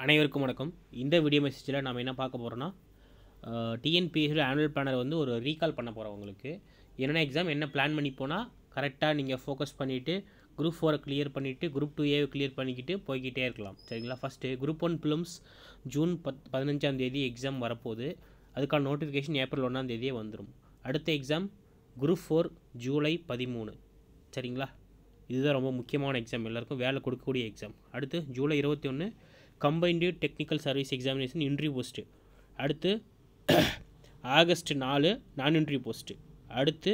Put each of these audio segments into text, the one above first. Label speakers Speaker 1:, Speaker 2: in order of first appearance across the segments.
Speaker 1: அனைவருக்கும் வணக்கம். இந்த வீடியோ மெசேஜில் நம்ம என்ன பார்க்க போகிறோன்னா டிஎன்பிஎஸ்சி ஆனுவல் பிளானர் வந்து ஒரு ரீகால் பண்ண போகிறோம். உங்களுக்கு என்னென்ன எக்ஸாம் என்ன பிளான் பண்ணி போனால் கரெக்டாக நீங்கள் ஃபோக்கஸ் பண்ணிவிட்டு குரூப் 4 கிளியர் பண்ணிவிட்டு குரூப் 2A கிளியர் பண்ணிக்கிட்டு போய்கிட்டே இருக்கலாம். சரிங்களா? First group 1 prelims June 15 exam வரப்போகுது. அதுக்கான நோட்டிஃபிகேஷன் ஏப்ரல் 1 வந்துடும். அடுத்த எக்ஸாம் குரூப் 4 ஜூலை 13. சரிங்களா? இதுதான் ரொம்ப முக்கியமான எக்ஸாம், எல்லாருக்கும் வேலை கொடுக்கக்கூடிய எக்ஸாம். அடுத்து July 21 combined technical service examination interview post. அடுத்து ஆகஸ்ட் 4 நான் இன்ட்ரிவியூ போஸ்ட்டு. அடுத்து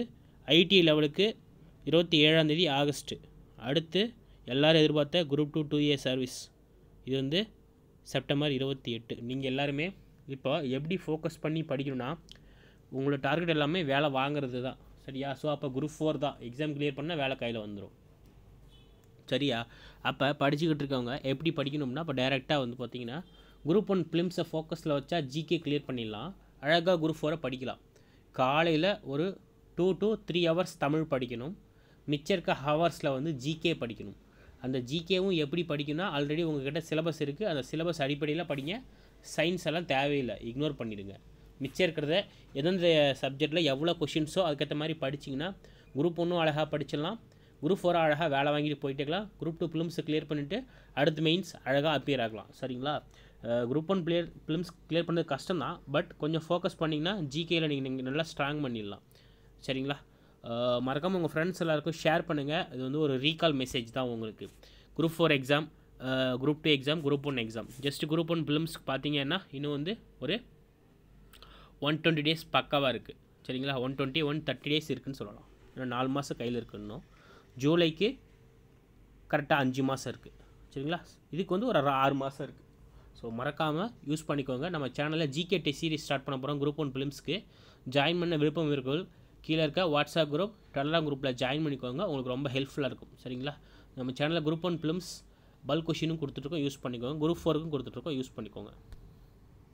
Speaker 1: ஐடி லெவலுக்கு 27 ஆகஸ்ட்டு. அடுத்து எல்லோரும் எதிர்பார்த்த குரூப் 2 2A சர்வீஸ், இது வந்து செப்டம்பர் 28. நீங்கள் எல்லாருமே இப்போ எப்படி ஃபோக்கஸ் பண்ணி படிக்கணும்னா, உங்களோட டார்கெட் எல்லாமே வேலை வாங்குறது தான். சரியா? ஸோ அப்போ குரூப் 4 தான் எக்ஸாம் கிளியர் பண்ணால் வேலை கையில் வந்துடும். சரியா? அப்போ படிச்சுக்கிட்டு இருக்கவங்க எப்படி படிக்கணும்னா, இப்போ டைரெக்டாக வந்து பார்த்திங்கன்னா குரூப் 1 ப்ரிலிம்ஸை ஃபோக்கஸில் வச்சா ஜிகே கிளியர் பண்ணிடலாம். அழகாக குரூப் 4 படிக்கலாம். காலையில் ஒரு 2 to 3 hours தமிழ் படிக்கணும். மிச்சம் இருக்க ஹவர்ஸில் வந்து ஜிகே படிக்கணும். அந்த ஜிகேவும் எப்படி படிக்கணும்னா, ஆல்ரெடி உங்கள்கிட்ட சிலபஸ் இருக்குது, அந்த சிலபஸ் அடிப்படையில் படிங்க. சயின்ஸ் எல்லாம் தேவையில்லை, இக்னோர் பண்ணிடுங்க. மிச்சம் இருக்கிறத எந்தெந்த சப்ஜெக்டில் எவ்வளோ கொஷின்ஸோ அதுக்கேற்ற மாதிரி படிச்சிங்கன்னா குரூப் 1 அழகாக படிச்சிடலாம். குரூப் 4 அழகாக வேலை வாங்கிட்டு போயிட்டே இருக்கலாம். குரூப் 2 ப்ரிலிம்ஸை கிளியர் பண்ணிவிட்டு அடுத்து மெயின்ஸ் அழகாக அப்பியர் ஆகலாம். சரிங்களா? குரூப் 1 ப்ரிலிம்ஸ் கிளியர் பண்ணுறது கஷ்டம் தான், பட் கொஞ்சம் ஃபோக்கஸ் பண்ணிங்கன்னா ஜிகேயில் நீங்கள் நல்லா ஸ்ட்ராங் பண்ணிடலாம். சரிங்களா? மறக்காமல் உங்கள் ஃப்ரெண்ட்ஸ் எல்லாருக்கும் ஷேர் பண்ணுங்கள். இது வந்து ஒரு ரீகால் மெசேஜ் தான் உங்களுக்கு. Group 4 exam, group 2 exam, group 1 exam. Just group 1 ப்ரிலிம்ஸ்க்கு பார்த்தீங்கன்னா இன்னும் வந்து ஒரு 120 days பக்காவாக இருக்குது. சரிங்களா? 130 days இருக்குதுன்னு சொல்லலாம். இன்னும் 4 மாதம் கையில் இருக்குன்னு. ஜூலைக்கு கரெக்டாக 5 மாதம் இருக்குது. சரிங்களா? இதுக்கு வந்து ஒரு 6 மாதம் இருக்குது. ஸோ மறக்காமல் யூஸ் பண்ணிக்கோங்க. நம்ம சேனலில் ஜிகே டெஸ்ட் சீரிஸ் ஸ்டார்ட் பண்ண போகிறோம். குரூப் 1 ப்ரிலிம்ஸ்க்கு ஜாயின் பண்ண விருப்பம் இருக்கவர்கள் கீழே இருக்க வாட்ஸ்அப் குரூப், டெலகிராம் குரூப்பில் ஜாயின் பண்ணிக்கோங்க. உங்களுக்கு ரொம்ப ஹெல்ப்ஃபுல்லாக இருக்கும். சரிங்களா? நம்ம சேனலில் குரூப் 1 ப்ரிலிம்ஸ் பல்க் கொஷினும் கொடுத்துட்ருக்கோம், யூஸ் பண்ணிக்கோங்க. குரூப் 4க்கும் கொடுத்துட்ருக்கோம், யூஸ் பண்ணிக்கோங்க.